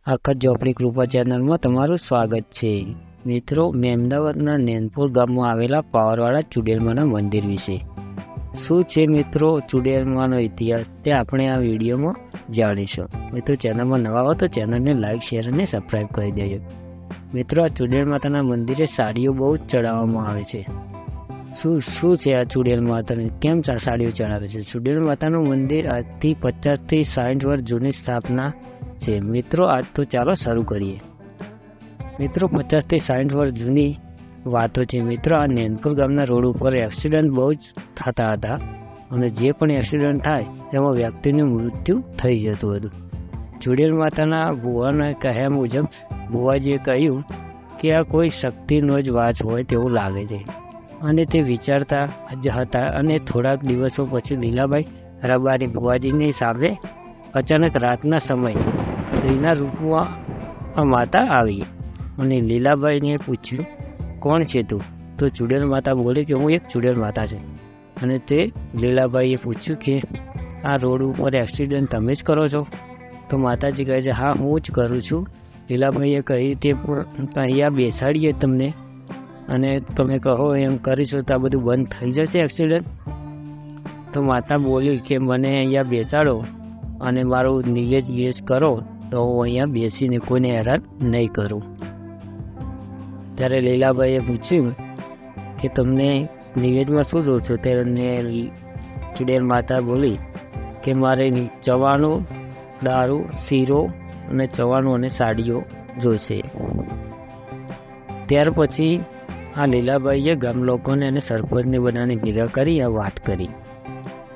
આખા ઝોપડી કૃપા ચેનલમાં તમારું સ્વાગત છે। મિત્રો, મેં અમદાવાદના નેનપુર ગામમાં આવેલા પાવરવાળા ચુડેલમાના મંદિર વિશે શું છે મિત્રો ચુડેલમાનો ઇતિહાસ તે આપણે આ વિડીયોમાં જાણીશું। મિત્રો, ચેનલમાં નવા હો તો ચેનલને લાઇક, શેર અને સબસ્ક્રાઈબ કરી દેજો। મિત્રો, આ ચુડેલ માતાના મંદિરે સાડીઓ બહુ જ ચડાવવામાં આવે છે। શું છે આ ચુડેલ માતાને કેમ સાડીઓ ચડાવે છે? ચુડેલ માતાનું મંદિર આજથી 50 થી 60 વર્ષ જૂની સ્થાપના છે। મિત્રો, આજ તો ચાલો શરૂ કરીએ। મિત્રો, 50 થી 60 વર્ષ જૂની વાતો છે। મિત્રો, આ નેનપુર ગામના રોડ ઉપર એક્સિડન્ટ બહુ જ થતા હતા અને જે પણ એક્સિડન્ટ થાય તેમાં વ્યક્તિનું મૃત્યુ થઈ જતું હતું। ચુડેલ માતાના ભુવાના કહ્યા મુજબ ભુવાજીએ કહ્યું કે આ કોઈ શક્તિનો જ વાસ હોય તેવું લાગે છે અને તે વિચારતા જ હતા અને થોડાક દિવસો પછી લીલાબાઈ રબારી ભુવાજીની સામે અચાનક રાતના સમયે સ્ત્રીના રૂપમાં માતા આવી અને લીલાબાઈને પૂછ્યું, કોણ છે તું? તો ચુડેલ માતા બોલી કે હું એક ચુડેલ માતા છું। અને તે લીલાબાઈએ પૂછ્યું કે આ રોડ ઉપર એક્સિડન્ટ તમે જ કરો છો? તો માતાજી કહે છે, હા હું જ કરું છું। લીલાબાઈએ કહ્યું તે અહીંયા બેસાડીએ તમને અને તમે કહો એમ કરીશું તો આ બધું બંધ થઈ જશે એક્સિડન્ટ? તો માતા બોલી કે મને અહીંયા બેસાડો અને મારું નિવેદ કરો તો હું અહીંયા બેસીને કોઈને હેરાન નહીં કરું। ત્યારે લીલાબાઈએ પૂછ્યું કે તમને નિવેદમાં શું જોઉં છો? ત્યારે ચુડેલ માતા બોલી કે મારે ચવાણું, દારૂ, શીરો અને ચવાણું અને સાડીઓ જોઈશે। ત્યાર પછી આ લીલાબાઈએ ગામ લોકોને અને સરપંચને બધાને ભેગા કરી આ વાત કરી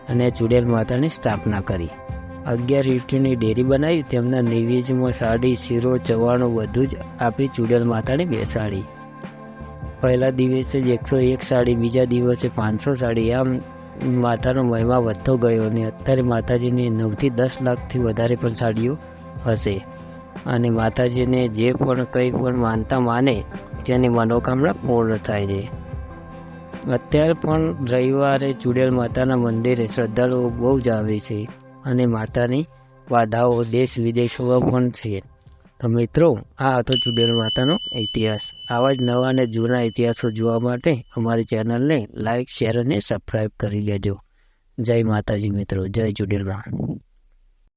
અને ચુડેલ માતાની સ્થાપના કરી। 11 ઈંટની ડેરી બનાવી, તેમના નિવેદમાં સાડી, શીરો, ચવાણું બધું જ આપી ચુડેલ માતાને બેસાડી। પહેલા દિવસે 101 સાડી, બીજા દિવસે 500 સાડી, આમ માતાનો મહિમા વધતો ગયો અને અત્યારે માતાજીની 9 થી 10 લાખથી વધારે પણ સાડીઓ હશે અને માતાજીને જે પણ કંઈ પણ માનતા માને તેની મનોકામના પૂર્ણ થાય છે। અત્યારે પણ રવિવારે ચુડેલ માતાના મંદિરે શ્રદ્ધાળુઓ બહુ જ આવે છે અને માતાની વાધાઓ દેશ વિદેશોમાં પણ છે। તો મિત્રો, આ હતો ચુડેલ માતાનો ઇતિહાસ। આવા જ નવા અને જૂના ઇતિહાસો જોવા માટે અમારી ચેનલને લાઇક, શેર અને સબસ્ક્રાઈબ કરી લેજો। જય માતાજી મિત્રો, જય ચુડેલમાં।